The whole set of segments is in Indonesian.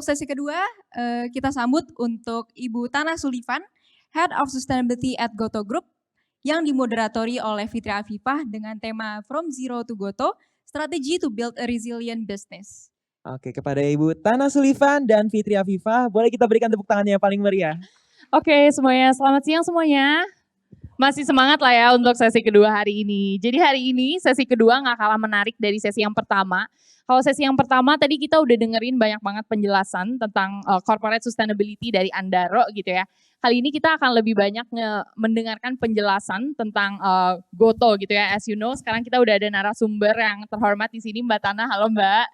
sesi kedua, kita sambut untuk Ibu Tana Sullivan, Head of Sustainability at Goto Group, yang dimoderatori oleh Fitri Afifah dengan tema From Zero to Goto, Strategy to Build a Resilient Business. Oke, kepada Ibu Tana Sullivan dan Fitri Afifah, boleh kita berikan tepuk tangannya yang paling meriah. Oke semuanya, selamat siang semuanya. Masih semangat lah ya untuk sesi kedua hari ini. Jadi hari ini sesi kedua gak kalah menarik dari sesi yang pertama. Kalau sesi yang pertama tadi kita udah dengerin banyak banget penjelasan tentang corporate sustainability dari Andaro gitu ya. Kali ini kita akan lebih banyak mendengarkan penjelasan tentang Goto gitu ya. As you know, sekarang kita udah ada narasumber yang terhormat di sini, Mbak Tana. Halo Mbak.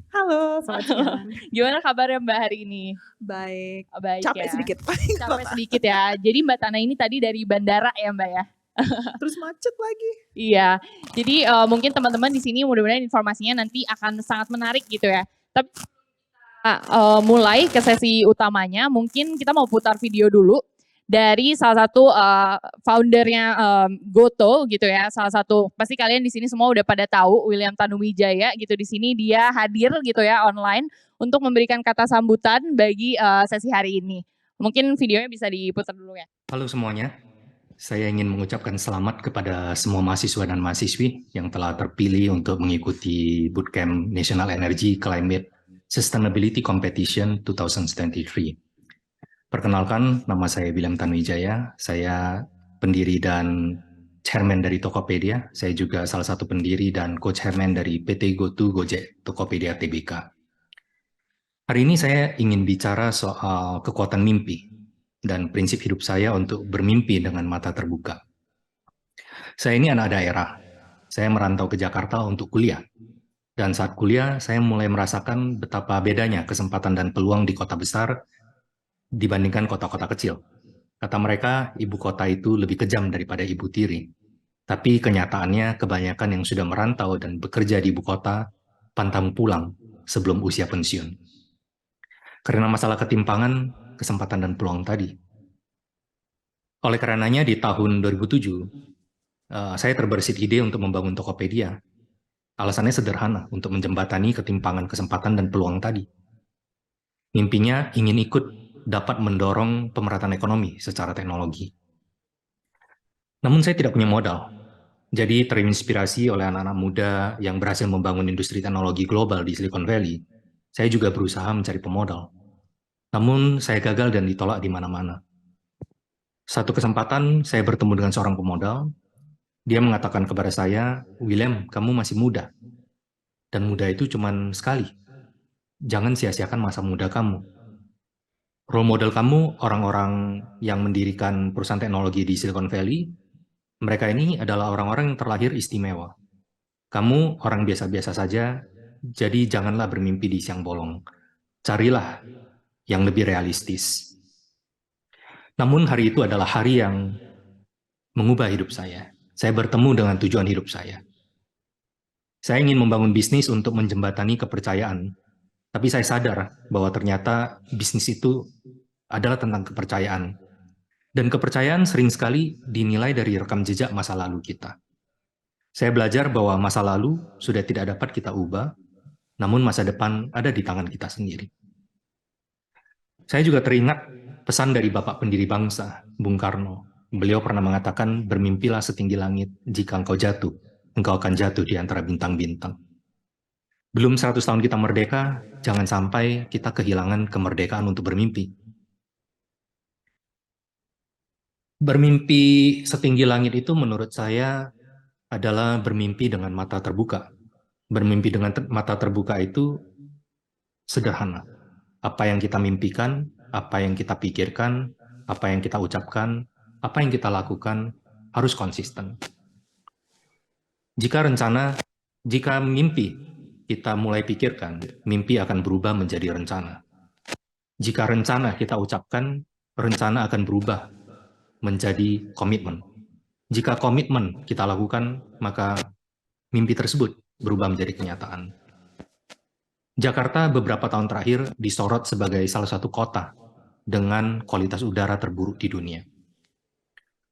Halo, selamat siang. Gimana kabarnya Mbak hari ini? Baik. Baik capek ya. sedikit. Capek sedikit ya. Jadi Mbak Tana ini tadi dari bandara ya Mbak ya? Terus macet lagi. Iya, jadi mungkin teman-teman di sini mudah-mudahan informasinya nanti akan sangat menarik gitu ya. Tapi mulai ke sesi utamanya, mungkin kita mau putar video dulu dari salah satu foundernya Goto gitu ya. Salah satu pasti kalian di sini semua udah pada tahu William Tanuwijaya gitu. Di sini dia hadir gitu ya online untuk memberikan kata sambutan bagi sesi hari ini. Mungkin videonya bisa diputar dulu ya. Halo semuanya. Saya ingin mengucapkan selamat kepada semua mahasiswa dan mahasiswi yang telah terpilih untuk mengikuti Bootcamp National Energy Climate Sustainability Competition 2023. Perkenalkan, nama saya William Tanuwijaya. Saya pendiri dan chairman dari Tokopedia. Saya juga salah satu pendiri dan co-chairman dari PT GoTo Gojek Tokopedia Tbk. Hari ini saya ingin bicara soal kekuatan mimpi dan prinsip hidup saya untuk bermimpi dengan mata terbuka. Saya ini anak daerah. Saya merantau ke Jakarta untuk kuliah. Dan saat kuliah, saya mulai merasakan betapa bedanya kesempatan dan peluang di kota besar dibandingkan kota-kota kecil. Kata mereka, ibu kota itu lebih kejam daripada ibu tiri. Tapi kenyataannya, kebanyakan yang sudah merantau dan bekerja di ibu kota pantang pulang sebelum usia pensiun. Karena masalah ketimpangan, kesempatan dan peluang tadi. Oleh karenanya di tahun 2007, saya terbersit ide untuk membangun Tokopedia. Alasannya sederhana, untuk menjembatani ketimpangan kesempatan dan peluang tadi. Mimpinya ingin ikut dapat mendorong pemerataan ekonomi secara teknologi. Namun saya tidak punya modal. Jadi terinspirasi oleh anak-anak muda yang berhasil membangun industri teknologi global di Silicon Valley, saya juga berusaha mencari pemodal. Namun saya gagal dan ditolak di mana-mana. Satu kesempatan saya bertemu dengan seorang pemodal. Dia mengatakan kepada saya, William, kamu masih muda. Dan muda itu cuma sekali. Jangan sia-siakan masa muda kamu. Role model kamu, orang-orang yang mendirikan perusahaan teknologi di Silicon Valley, mereka ini adalah orang-orang yang terlahir istimewa. Kamu orang biasa-biasa saja, jadi janganlah bermimpi di siang bolong. Carilah yang lebih realistis. Namun hari itu adalah hari yang mengubah hidup saya. Saya bertemu dengan tujuan hidup saya. Saya ingin membangun bisnis untuk menjembatani kepercayaan. Tapi saya sadar bahwa ternyata bisnis itu adalah tentang kepercayaan. Dan kepercayaan sering sekali dinilai dari rekam jejak masa lalu kita. Saya belajar bahwa masa lalu sudah tidak dapat kita ubah, namun masa depan ada di tangan kita sendiri. Saya juga teringat pesan dari Bapak pendiri bangsa, Bung Karno. Beliau pernah mengatakan, bermimpilah setinggi langit, jika engkau jatuh, engkau akan jatuh di antara bintang-bintang. Belum 100 tahun kita merdeka, jangan sampai kita kehilangan kemerdekaan untuk bermimpi. Bermimpi setinggi langit itu menurut saya adalah bermimpi dengan mata terbuka. Bermimpi dengan mata terbuka itu sederhana. Apa yang kita mimpikan, apa yang kita pikirkan, apa yang kita ucapkan, apa yang kita lakukan harus konsisten. Jika mimpi kita mulai pikirkan, mimpi akan berubah menjadi rencana. Jika rencana kita ucapkan, rencana akan berubah menjadi komitmen. Jika komitmen kita lakukan, maka mimpi tersebut berubah menjadi kenyataan. Jakarta beberapa tahun terakhir disorot sebagai salah satu kota dengan kualitas udara terburuk di dunia.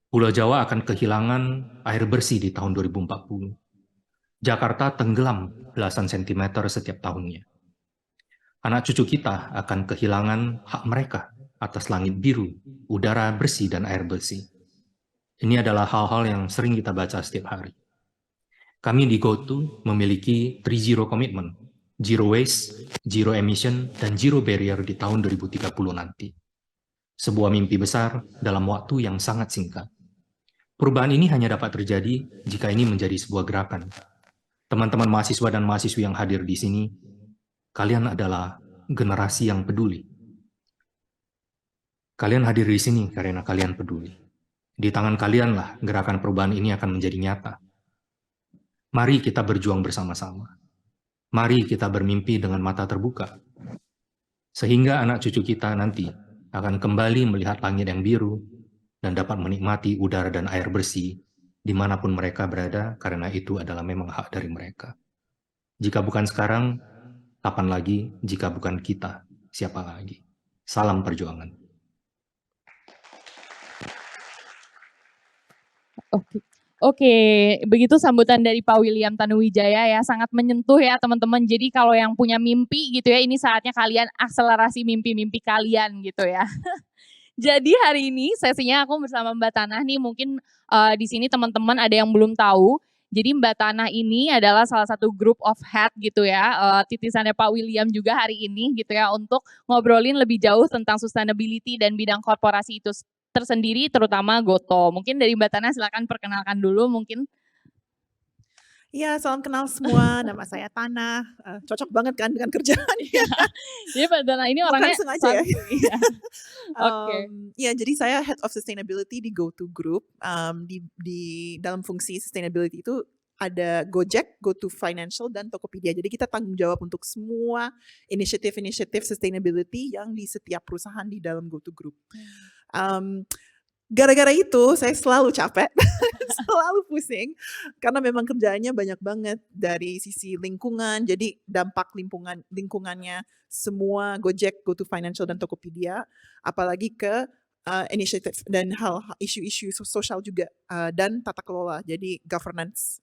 Pulau Jawa akan kehilangan air bersih di tahun 2040. Jakarta tenggelam belasan sentimeter setiap tahunnya. anak cucu kita akan kehilangan hak mereka atas langit biru, udara bersih, dan air bersih. Ini adalah hal-hal yang sering kita baca setiap hari. Kami di GoTo memiliki 3-0 commitment, zero waste, zero emission, dan zero barrier di tahun 2030 nanti. Sebuah mimpi besar dalam waktu yang sangat singkat. Perubahan ini hanya dapat terjadi jika ini menjadi sebuah gerakan. Teman-teman mahasiswa dan mahasiswi yang hadir di sini, kalian adalah generasi yang peduli. Kalian hadir di sini karena kalian peduli. Di tangan kalianlah gerakan perubahan ini akan menjadi nyata. Mari kita berjuang bersama-sama. Mari kita bermimpi dengan mata terbuka. Sehingga anak cucu kita nanti akan kembali melihat langit yang biru dan dapat menikmati udara dan air bersih dimanapun mereka berada, karena itu adalah memang hak dari mereka. Jika bukan sekarang, kapan lagi? Jika bukan kita, siapa lagi? Salam perjuangan. Oke, begitu sambutan dari Pak William Tanuwijaya ya, sangat menyentuh ya teman-teman. Jadi kalau yang punya mimpi gitu ya, ini saatnya kalian akselerasi mimpi-mimpi kalian gitu ya. Jadi hari ini sesinya aku bersama Mbak Tanah nih, mungkin di sini teman-teman ada yang belum tahu. Jadi Mbak Tanah ini adalah salah satu group of head gitu ya, titisannya Pak William juga hari ini gitu ya, untuk ngobrolin lebih jauh tentang sustainability dan bidang korporasi itu tersendiri, terutama GoTo. Mungkin dari Mbak Tanah silakan perkenalkan dulu mungkin. Ya, salam kenal semua. Nama saya Tanah. Cocok banget kan dengan kerjaannya. Jadi Mbak Tanah ini Bukan orangnya sengaja ya. Iya. Oke. Ya, jadi saya Head of Sustainability di GoTo Group. Di dalam fungsi sustainability itu ada Gojek, GoTo Financial, dan Tokopedia. Jadi kita tanggung jawab untuk semua inisiatif-inisiatif sustainability yang di setiap perusahaan di dalam GoTo Group. Gara-gara itu saya selalu capek, selalu pusing, karena memang kerjaannya banyak banget dari sisi lingkungan. Jadi dampak lingkungannya semua Gojek, GoTo Financial, dan Tokopedia, apalagi ke inisiatif dan isu-isu sosial juga, dan tata kelola, jadi governance.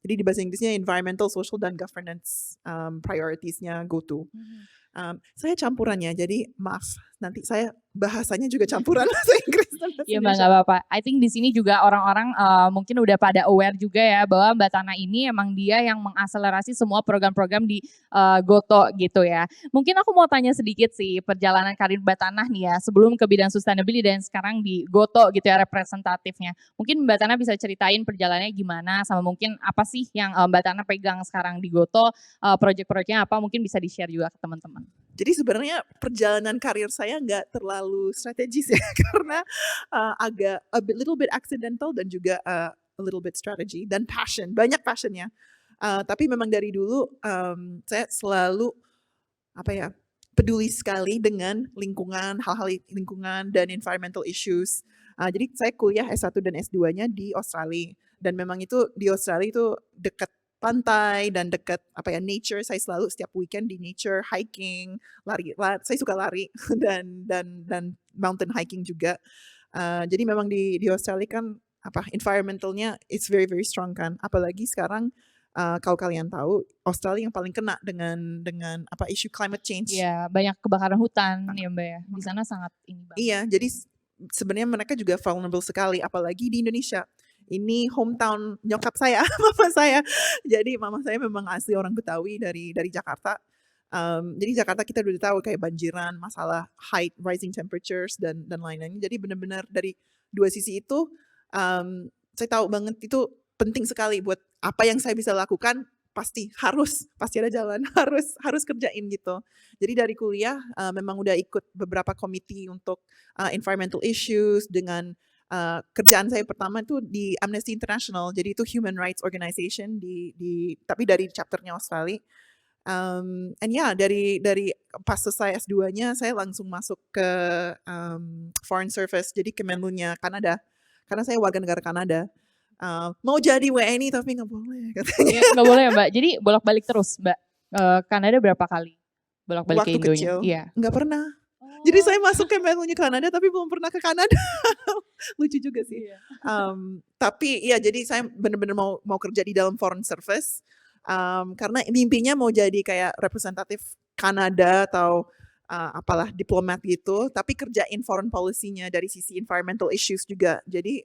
Jadi di bahasa Inggrisnya environmental, social, dan governance priorities-nya GoTo. Saya campurannya, jadi maaf nanti saya bahasanya juga campuran bahasa Inggris dan bahasa Iya Mbak, Indonesia. nggak apa-apa. I think di sini juga orang-orang mungkin udah pada aware juga ya bahwa Mbak Tanah ini emang dia yang mengakselerasi semua program-program di GoTo gitu ya. Mungkin aku mau tanya sedikit sih perjalanan karir Mbak Tanah nih ya, sebelum ke bidang sustainability dan sekarang di GoTo gitu ya representatifnya. Mungkin Mbak Tanah bisa ceritain perjalanannya gimana, sama mungkin apa sih yang Mbak Tanah pegang sekarang di GoTo, project-projectnya apa, mungkin bisa di-share juga ke teman-teman. Jadi sebenarnya perjalanan karir saya nggak terlalu strategis ya, karena agak little bit accidental dan juga a little bit strategy dan passion, banyak passionnya. Tapi memang dari dulu saya selalu peduli sekali dengan lingkungan, hal-hal lingkungan dan environmental issues. Jadi saya kuliah S1 dan S2-nya di Australia, dan memang itu di Australia itu dekat pantai dan dekat nature. Saya selalu setiap weekend di nature, hiking, lari. Saya suka lari dan mountain hiking juga. Jadi memang di Australia kan environmentalnya it's very very strong kan. Apalagi sekarang kalau kalian tahu Australia yang paling kena dengan isu climate change. Iya, banyak kebakaran hutan ya Mbak ya. Di sana sangat ini banget. Iya, jadi sebenarnya mereka juga vulnerable sekali, apalagi di Indonesia. Ini hometown nyokap saya, mama saya. Jadi mama saya memang asli orang Betawi dari Jakarta. Jadi Jakarta kita udah tahu kayak banjiran, masalah rising temperatures dan lain-lain. Jadi benar-benar dari dua sisi itu saya tahu banget itu penting sekali buat apa yang saya bisa lakukan. Pasti ada jalan, harus kerjain gitu. Jadi dari kuliah memang udah ikut beberapa komite untuk environmental issues dengan kerjaan saya pertama itu di Amnesty International, jadi itu human rights organization tapi dari chapternya Australia. Dari pas selesai S2-nya saya langsung masuk ke Foreign Service, jadi Kemenlu-nya Kanada, karena saya warga negara Kanada. Mau jadi WNI tapi nggak boleh katanya. Nggak boleh ya Mbak, jadi bolak-balik terus Mbak. Kanada berapa kali bolak-balik ke Waktu Indonya? kecil Iya. nggak pernah. Jadi saya masuk ke Kemenlu-nya Kanada tapi belum pernah ke Kanada. Lucu juga sih. Iya. Tapi ya jadi saya benar-benar mau kerja di dalam Foreign Service. Karena mimpinya mau jadi kayak representatif Kanada atau apalah diplomat gitu, tapi kerjain foreign policy-nya dari sisi environmental issues juga. Jadi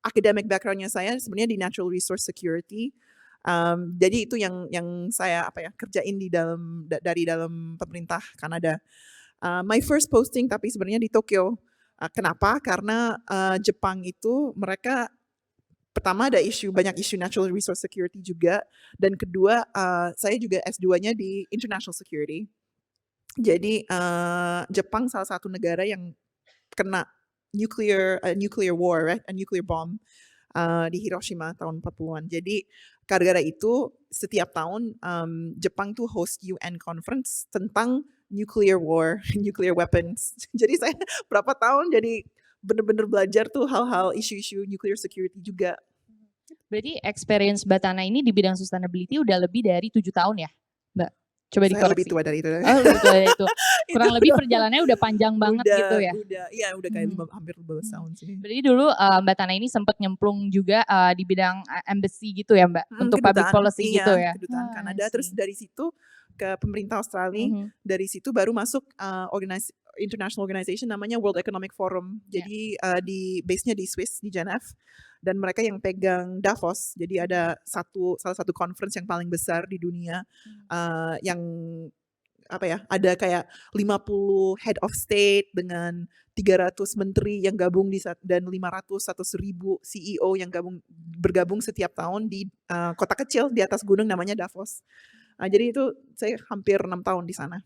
academic background-nya saya sebenarnya di natural resource security. Jadi itu yang saya kerjain dari dalam pemerintah Kanada. My first posting tapi sebenarnya di Tokyo. Kenapa? Karena Jepang itu mereka pertama ada banyak isu natural resource security juga, dan kedua saya juga S2-nya di international security. Jadi Jepang salah satu negara yang kena nuclear war, right? A nuclear bomb di Hiroshima tahun 40-an. Jadi gara-gara itu setiap tahun Jepang tuh host UN conference tentang nuclear war, nuclear weapons. Jadi saya berapa tahun jadi bener-bener belajar tuh hal-hal isu-isu nuclear security juga. Berarti experience Mbak Tana ini di bidang sustainability udah lebih dari 7 tahun ya, Mbak? Coba Saya dikoreksi. lebih tua dari itu. Oh, lebih tua dari itu. Kurang lebih perjalanannya udah panjang banget gitu ya. Udah kayak hampir 15 tahun sih. Berarti dulu Mbak Tana ini sempat nyemplung juga di bidang embassy gitu ya, Mbak? Untuk public policy gitu ya. Kedutaan Kanada. Terus dari situ ke pemerintah Australia. Dari situ baru masuk international organization namanya World Economic Forum. Jadi di base-nya di Swiss, di Geneva. Dan mereka yang pegang Davos. Jadi ada salah satu conference yang paling besar di dunia yang ada kayak 50 head of state dengan 300 menteri yang gabung dan 500 atau 1000 CEO yang bergabung setiap tahun di kota kecil di atas gunung namanya Davos. Jadi itu saya hampir 6 tahun di sana.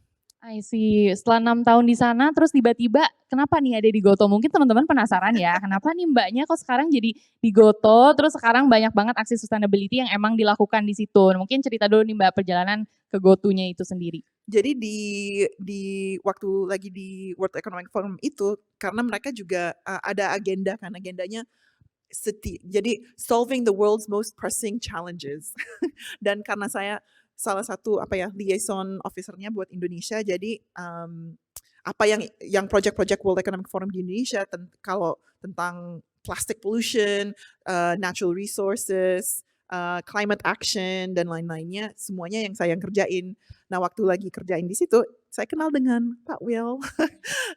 I see. Setelah 6 tahun di sana, terus tiba-tiba kenapa nih ada di Goto? Mungkin teman-teman penasaran ya, kenapa nih mbaknya kok sekarang jadi di Goto, terus sekarang banyak banget aksi sustainability yang emang dilakukan di situ. Mungkin cerita dulu nih Mbak perjalanan ke Goto-nya itu sendiri. Jadi di waktu lagi di World Economic Forum itu, karena mereka juga ada agenda kan, agendanya jadi solving the world's most pressing challenges. Dan karena saya salah satu liaison officer-nya buat Indonesia, jadi apa yang project-project World Economic Forum di Indonesia kalau tentang plastic pollution, natural resources, climate action dan lain-lainnya, semuanya yang saya kerjain. Nah, waktu lagi kerjain di situ, saya kenal dengan Pak Will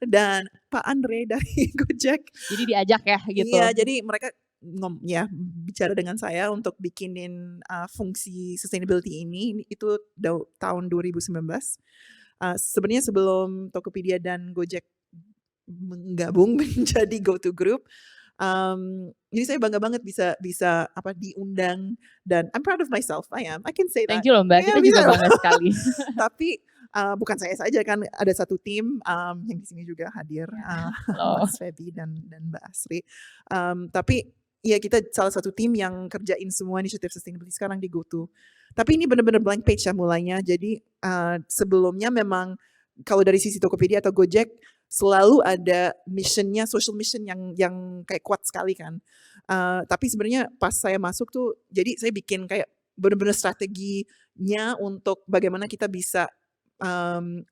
dan Pak Andre dari Gojek. Jadi diajak ya gitu. Iya, jadi mereka bicara dengan saya untuk bikinin fungsi sustainability ini itu tahun 2019. Sebenarnya sebelum Tokopedia dan Gojek menggabung menjadi GoTo Group. Jadi saya bangga banget bisa diundang, dan I'm proud of myself. I can say that. Thank you loh Mbak, kita juga bangga sekali. Tapi bukan saya saja kan, ada satu tim yang di sini juga hadir, Mas Feby dan Mbak Asri. Tapi ya kita salah satu tim yang kerjain semua inisiatif sustainability sekarang di GoTo. Tapi ini benar-benar blank page ya mulainya. Jadi sebelumnya memang kalau dari sisi Tokopedia atau Gojek selalu ada missionnya, social mission yang kayak kuat sekali kan. Tapi sebenarnya pas saya masuk tuh, jadi saya bikin kayak benar-benar strateginya untuk bagaimana kita bisa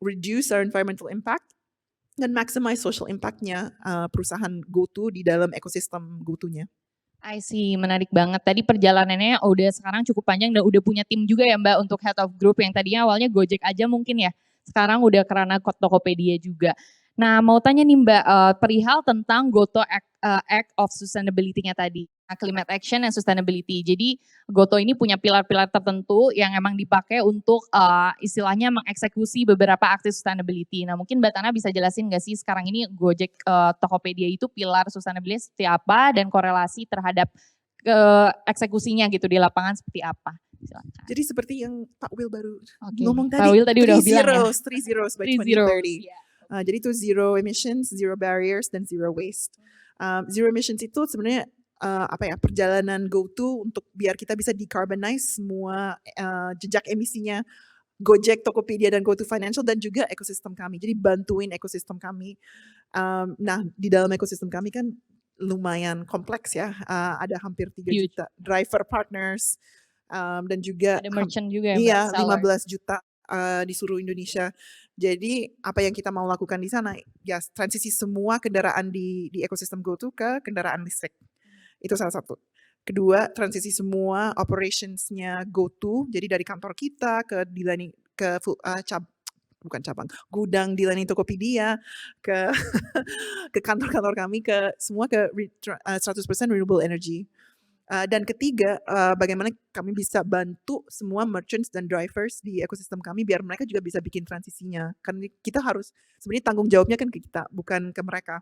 reduce our environmental impact dan maximize social impact-nya perusahaan GoTo di dalam ekosistem GoTo-nya. I see, menarik banget. Tadi perjalanannya udah sekarang cukup panjang dan udah punya tim juga ya Mbak untuk head of group yang tadinya awalnya Gojek aja mungkin ya. Sekarang udah karena Tokopedia juga. Nah mau tanya nih Mbak, perihal tentang Goto Act of Sustainability-nya tadi. Climate Action and Sustainability. Jadi Goto ini punya pilar-pilar tertentu yang emang dipakai untuk istilahnya mengeksekusi beberapa aksi sustainability. Nah mungkin Mbak Tana bisa jelasin nggak sih sekarang ini Gojek Tokopedia itu pilar sustainability seperti apa dan korelasi terhadap eksekusinya gitu di lapangan seperti apa? Silakan. Jadi seperti yang Pak Will baru ngomong tadi. Pak Will tadi udah bilang ya. 3 zeros by 2030. Zeros, yeah. Jadi itu zero emissions, zero barriers, dan zero waste. Zero emissions itu sebenarnya perjalanan GoTo untuk biar kita bisa decarbonize semua jejak emisinya Gojek, Tokopedia, dan GoTo Financial, dan juga ekosistem kami. Jadi bantuin ekosistem kami. Nah di dalam ekosistem kami kan lumayan kompleks ya. Ada hampir 3 juta driver partners, dan juga ada merchant juga ya. Iya, 15 juta di seluruh Indonesia. Jadi apa yang kita mau lakukan di sana ya transisi semua kendaraan di ekosistem GoTo ke kendaraan listrik. Itu salah satu. Kedua, transisi semua operationsnya GoTo, jadi dari kantor kita ke bukan cabang, gudang dilayani Tokopedia, ke ke kantor-kantor kami, semua ke 100% renewable energy. Dan ketiga, bagaimana kami bisa bantu semua merchants dan drivers di ekosistem kami biar mereka juga bisa bikin transisinya. Kan kita harus sebenarnya tanggung jawabnya kan ke kita, bukan ke mereka.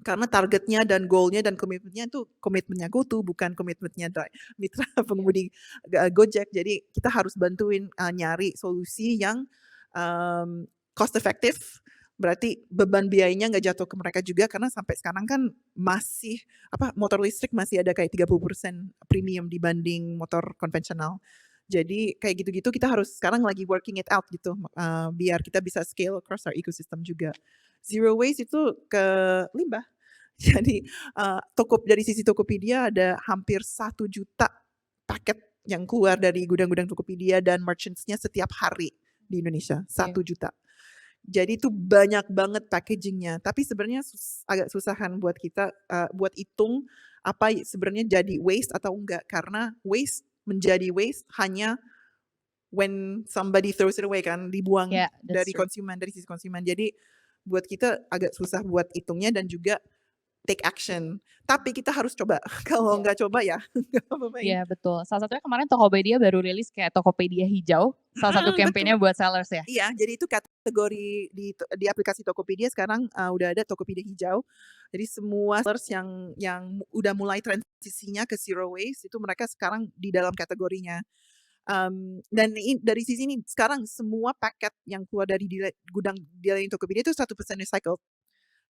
Karena targetnya dan goalnya dan komitmennya itu komitmennya GoTo, bukan komitmennya mitra pengemudi Gojek. Jadi kita harus bantuin nyari solusi yang cost effective. Berarti beban biayanya nggak jatuh ke mereka juga karena sampai sekarang kan masih motor listrik masih ada kayak 30% premium dibanding motor konvensional. Jadi kayak gitu-gitu kita harus sekarang lagi working it out gitu biar kita bisa scale across our ecosystem juga. Zero waste itu ke limbah. Jadi dari sisi Tokopedia ada hampir 1 juta paket yang keluar dari gudang-gudang Tokopedia dan merchants-nya setiap hari di Indonesia, 1 juta. Jadi itu banyak banget packaging-nya. Tapi sebenarnya agak susahan buat kita buat hitung apa sebenarnya jadi waste atau enggak karena waste menjadi waste hanya when somebody throws it away kan, dibuang Yeah, that's dari true. konsumen, dari sisi konsumen. Jadi buat kita agak susah buat hitungnya dan juga take action. Tapi kita harus coba. Kalau nggak coba ya nggak apa-apa. Iya betul. Salah satunya kemarin Tokopedia baru rilis kayak Tokopedia hijau. Salah satu Betul. campaign-nya buat sellers ya. Iya, jadi itu kategori di aplikasi Tokopedia sekarang udah ada Tokopedia hijau. Jadi semua sellers yang udah mulai transisinya ke zero waste itu mereka sekarang di dalam kategorinya. Dan dari sisi ini sekarang semua paket yang keluar dari gudang dilayani Tokopedia itu 100% recycled.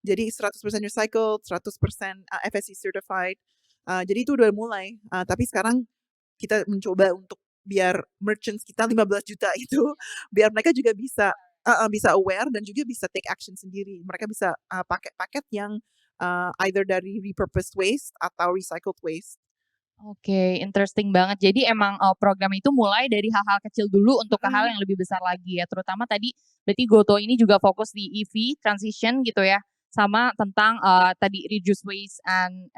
Jadi 100% recycled, 100% FSC certified. Jadi itu udah mulai. Tapi sekarang kita mencoba untuk biar merchants kita 15 juta itu biar mereka juga bisa aware dan juga bisa take action sendiri. Mereka bisa pakai paket yang either dari repurposed waste atau recycled waste. Oke, interesting banget. Jadi emang program itu mulai dari hal-hal kecil dulu untuk ke hal yang lebih besar lagi ya. Terutama tadi berarti GoTo ini juga fokus di EV transition gitu ya. Sama tentang tadi reduce waste and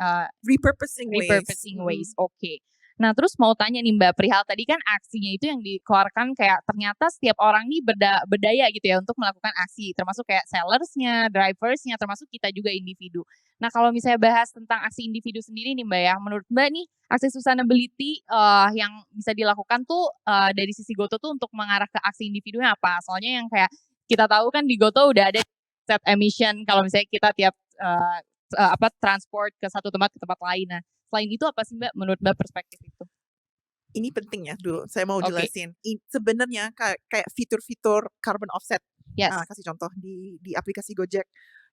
Repurposing repurposing waste. waste. Oke. Nah, terus mau tanya nih Mbak, perihal tadi kan aksinya itu yang dikeluarkan kayak ternyata setiap orang nih berdaya gitu ya untuk melakukan aksi, termasuk kayak sellersnya, driversnya, termasuk kita juga individu. Nah, kalau misalnya bahas tentang aksi individu sendiri nih Mbak ya, menurut Mbak nih aksi sustainability yang bisa dilakukan tuh dari sisi GoTo tuh untuk mengarah ke aksi individunya apa? Soalnya yang kayak kita tahu kan di GoTo udah ada set emission kalau misalnya kita tiap transport ke satu tempat ke tempat lain. Nah, selain itu apa sih Mbak menurut Mbak perspektif itu? Ini penting ya dulu, saya mau Oke. jelasin. Sebenarnya kayak fitur-fitur carbon offset, Yes. kasih contoh di aplikasi Gojek,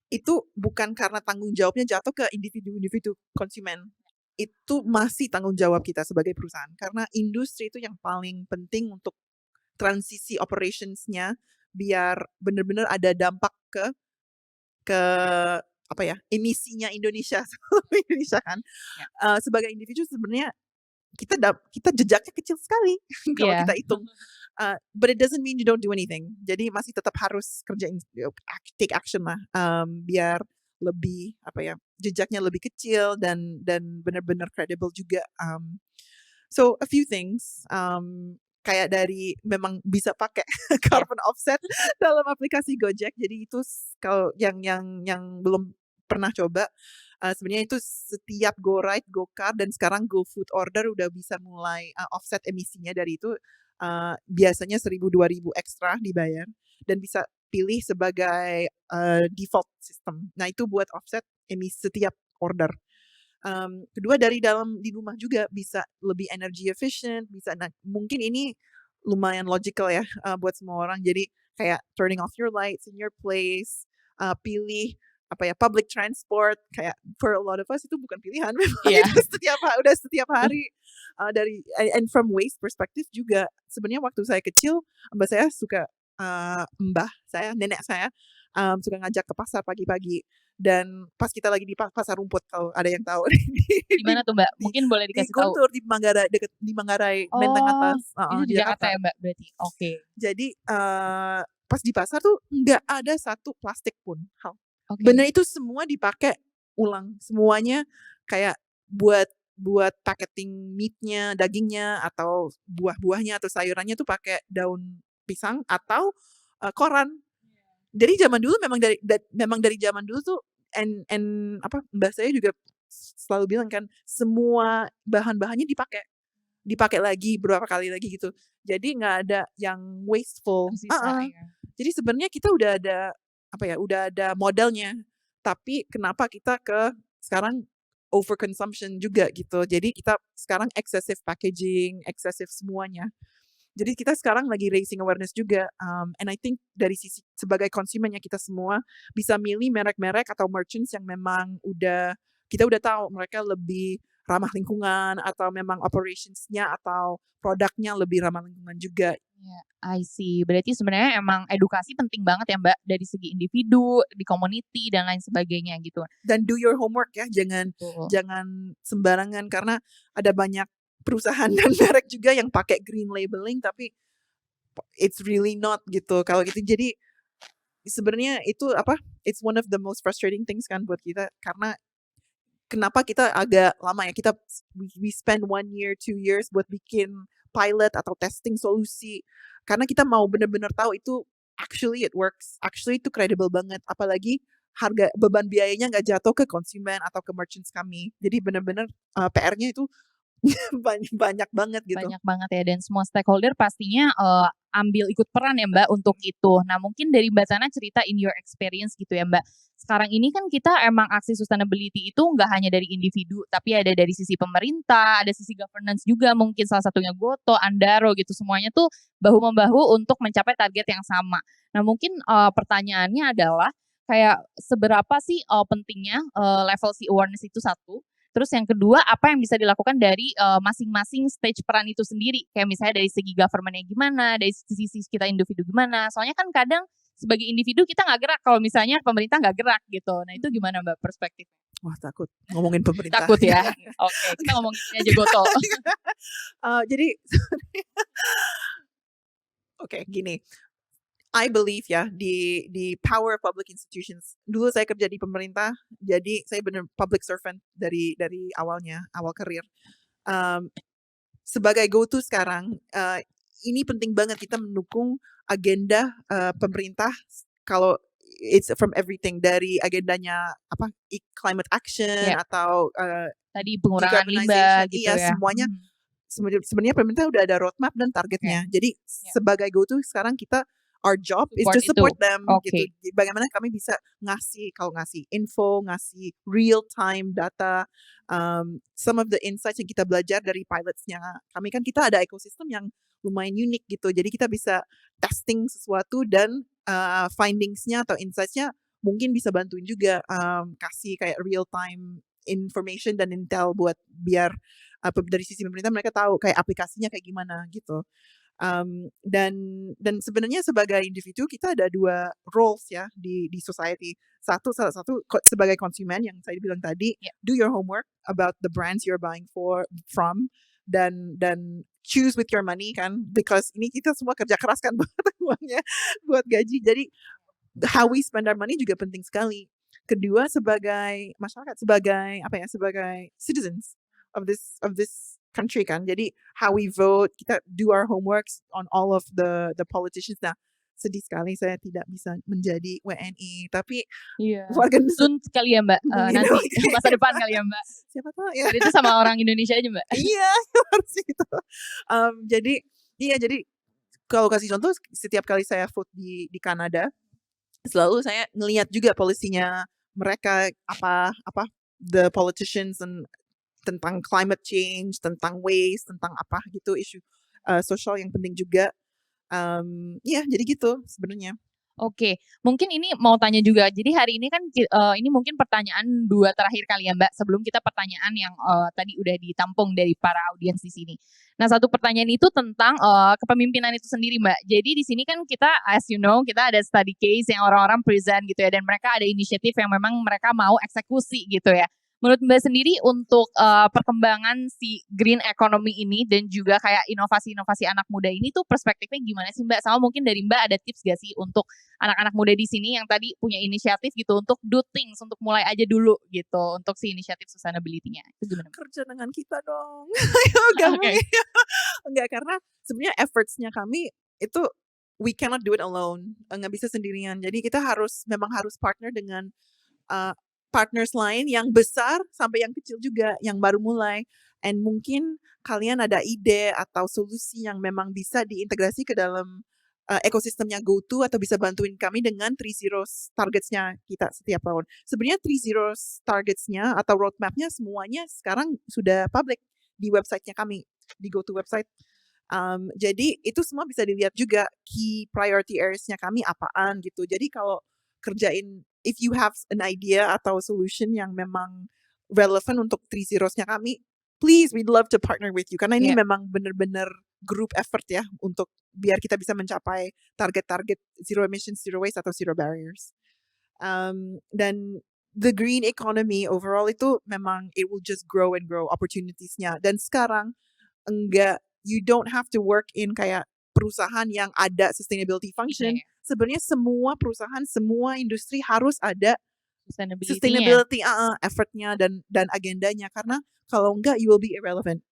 itu bukan karena tanggung jawabnya jatuh ke individu-individu konsumen. Itu masih tanggung jawab kita sebagai perusahaan. Karena industri itu yang paling penting untuk transisi operations-nya biar benar-benar ada dampak ke emisinya Indonesia Indonesia kan. Sebagai individu sebenarnya kita jejaknya kecil sekali kalau Iya. kita hitung. But it doesn't mean you don't do anything. Jadi masih tetap harus kerjain take action lah biar lebih jejaknya lebih kecil dan benar-benar credible juga. So a few things kayak dari memang bisa pakai carbon offset dalam aplikasi Gojek. Jadi itu kalau yang belum pernah coba sebenarnya itu setiap GoRide, GoCar dan sekarang GoFood Order udah bisa mulai offset emisinya dari itu biasanya 1.000-2.000 ekstra dibayar dan bisa pilih sebagai default system. Nah itu buat offset emisi setiap order. Kedua dari di rumah juga bisa lebih energy efficient, mungkin ini lumayan logical ya buat semua orang. Jadi kayak turning off your lights in your place, pilih public transport, kayak for a lot of us itu bukan pilihan memang. Iya. Itu udah setiap hari. And from waste perspective juga sebenarnya waktu saya kecil mbak saya suka nenek saya suka ngajak ke pasar pagi-pagi. Dan pas kita lagi di pasar rumput kalau ada yang tahu Di mana tuh Mbak? Mungkin boleh di dikasih tahu. Guntur, di Manggarai, deket di Manggarai, Menteng atas, Itu di Jakarta ya Mbak berarti. Oke. Jadi pas di pasar tuh nggak ada satu plastik pun. Oke. Bener itu semua dipakai ulang, semuanya kayak buat packaging meatnya, dagingnya atau buah-buahnya atau sayurannya tuh pakai daun pisang atau koran. Jadi zaman dulu memang dari zaman dulu tuh and apa mbak saya juga selalu bilang kan semua bahan-bahannya dipakai lagi beberapa kali lagi gitu. Jadi nggak ada yang wasteful. Tersisa ya. Jadi sebenarnya kita udah ada modalnya. Tapi kenapa kita sekarang overconsumption juga gitu. Jadi kita sekarang excessive packaging, excessive semuanya. Jadi kita sekarang lagi raising awareness juga, and I think dari sisi sebagai konsumennya kita semua bisa milih merek-merek atau merchants yang memang kita udah tahu mereka lebih ramah lingkungan atau memang operations-nya atau produknya lebih ramah lingkungan juga. Ya, I see. Berarti sebenarnya emang edukasi penting banget ya Mbak dari segi individu, di community dan lain sebagainya gitu. Dan do your homework ya, jangan sembarangan karena ada banyak perusahaan dan merek juga yang pakai green labeling tapi it's really not gitu. Kalau gitu jadi sebenarnya itu it's one of the most frustrating things kan buat kita karena kenapa kita agak lama ya we spend 1 year 2 years buat bikin pilot atau testing solusi karena kita mau benar-benar tahu itu actually it works, actually itu credible banget, apalagi harga beban biayanya nggak jatuh ke konsumen atau ke merchants kami. Jadi benar-benar PR-nya itu banyak banget gitu. Banyak banget ya dan semua stakeholder pastinya ambil ikut peran ya Mbak untuk itu. Nah mungkin dari Mbak Tana cerita in your experience gitu ya Mbak. Sekarang ini kan kita emang aksi sustainability itu nggak hanya dari individu, tapi ada dari sisi pemerintah, ada sisi governance juga mungkin salah satunya Goto, Andaro gitu. Semuanya tuh bahu-membahu untuk mencapai target yang sama. Nah mungkin pertanyaannya adalah kayak seberapa sih pentingnya level si awareness itu satu. Terus yang kedua, apa yang bisa dilakukan dari masing-masing stage peran itu sendiri? Kayak misalnya dari segi government-nya gimana, dari sisi kita individu gimana. Soalnya kan kadang sebagai individu kita nggak gerak kalau misalnya pemerintah nggak gerak gitu. Nah itu gimana Mbak perspektif? Wah takut ngomongin pemerintah. Takut ya? Oke, kita ngomongin aja Goto. Jadi, oke gini. I believe ya di power of public institutions. Dulu saya kerja di pemerintah, jadi saya benar public servant dari awal karir. Sebagai go-to sekarang, ini penting banget kita mendukung agenda pemerintah kalau it's from everything dari agendanya climate action atau tadi pengurangan limbah gitu ya. Semuanya sebenarnya pemerintah udah ada roadmap dan targetnya. Jadi sebagai go-to sekarang kita our job is to support them gitu. Bagaimana kami bisa ngasih info, ngasih real time data, some of the insights yang kita belajar dari pilots-nya. Kami kan kita ada ekosistem yang lumayan unik gitu. Jadi kita bisa testing sesuatu dan findings-nya atau insights-nya mungkin bisa bantuin juga kasih kayak real time information dan intel buat biar dari sisi pemerintah mereka tahu kayak aplikasinya kayak gimana gitu. Dan sebenarnya sebagai individu kita ada 2 roles ya di society. Salah satu sebagai konsumen yang saya bilang tadi, do your homework about the brands you're buying from dan choose with your money kan, because ini kita semua kerja keras kan uangnya buat gaji. Jadi how we spend our money juga penting sekali. Kedua sebagai masyarakat, sebagai citizens of this country kan. Jadi how we vote, kita do our homeworks on all of the politicians. Nah, sedih sekali saya tidak bisa menjadi WNI, tapi warga soon sekali ya Mbak, nanti masa depan kali ya Mbak. Siapa tahu ya. Itu sama orang Indonesia aja Mbak. Iya, harus itu. Jadi kalau kasih contoh, setiap kali saya vote di Kanada, selalu saya ngelihat juga polisinya mereka the politicians tentang climate change, tentang waste, tentang apa gitu isu sosial yang penting juga. Jadi gitu sebenarnya. Oke, mungkin ini mau tanya juga. Jadi hari ini kan ini mungkin pertanyaan 2 terakhir kali ya Mbak, sebelum kita pertanyaan yang tadi udah ditampung dari para audiens di sini. Nah, satu pertanyaan itu tentang kepemimpinan itu sendiri Mbak. Jadi di sini kan kita, as you know, kita ada study case yang orang-orang present gitu ya, dan mereka ada inisiatif yang memang mereka mau eksekusi gitu ya. Menurut Mbak sendiri untuk perkembangan si green economy ini dan juga kayak inovasi-inovasi anak muda ini tuh perspektifnya gimana sih Mbak? Sama mungkin dari Mbak ada tips gak sih untuk anak-anak muda di sini yang tadi punya inisiatif gitu untuk do things, untuk mulai aja dulu gitu untuk si inisiatif sustainability-nya. Itu gimana? Kerja dengan kita dong. Enggak, karena sebenarnya efforts-nya kami itu we cannot do it alone, nggak bisa sendirian. Jadi kita memang harus partner dengan partners lain yang besar sampai yang kecil juga, yang baru mulai. And mungkin kalian ada ide atau solusi yang memang bisa diintegrasi ke dalam ekosistemnya GoTo atau bisa bantuin kami dengan 3-0 targets-nya kita setiap tahun. Sebenarnya 3-0 targets-nya atau roadmap-nya semuanya sekarang sudah public di website-nya kami, di GoTo website. Jadi itu semua bisa dilihat juga key priority areas-nya kami apaan gitu. Jadi kalau kerjain, if you have an idea atau solution yang memang relevan untuk 3-0-nya kami, please, we'd love to partner with you. Karena ini memang benar-benar group effort ya untuk biar kita bisa mencapai target-target zero emissions, zero waste atau zero barriers. Dan the green economy overall itu memang it will just grow and grow opportunities-nya. Dan sekarang you don't have to work in kayak perusahaan yang ada sustainability function. Sebenarnya semua perusahaan, semua industri harus ada sustainability effortnya dan agendanya, karena kalau enggak you will be irrelevant.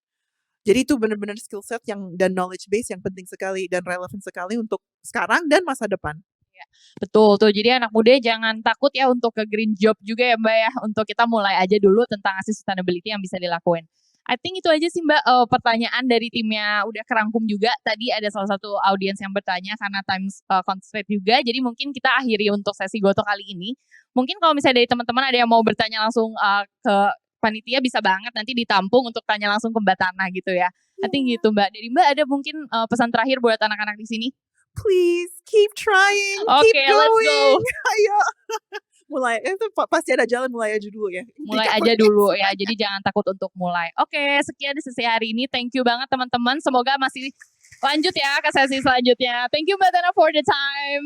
Jadi itu benar-benar skill set dan knowledge base yang penting sekali dan relevan sekali untuk sekarang dan masa depan. Ya, betul tuh. Jadi anak muda jangan takut ya untuk ke green job juga ya Mbak ya. Untuk kita mulai aja dulu tentang sustainability yang bisa dilakuin. I think itu aja sih Mbak, pertanyaan dari timnya udah kerangkum juga. Tadi ada salah satu audiens yang bertanya karena time constraint juga. Jadi mungkin kita akhiri untuk sesi Goto kali ini. Mungkin kalau misalnya dari teman-teman ada yang mau bertanya langsung ke panitia, bisa banget nanti ditampung untuk tanya langsung ke Mbak Tana gitu ya. I think gitu Mbak. Dari Mbak ada mungkin pesan terakhir buat anak-anak di sini? Please keep trying, keep Okay, let's going. go. Ayo. Mulai, itu pasti ada jalan, mulai aja dulu ya. Mulai aja dulu ya, jadi jangan takut untuk mulai. Oke, sekian sesi hari ini. Thank you banget teman-teman. Semoga masih lanjut ya ke sesi selanjutnya. Thank you Mbak Tana for the time.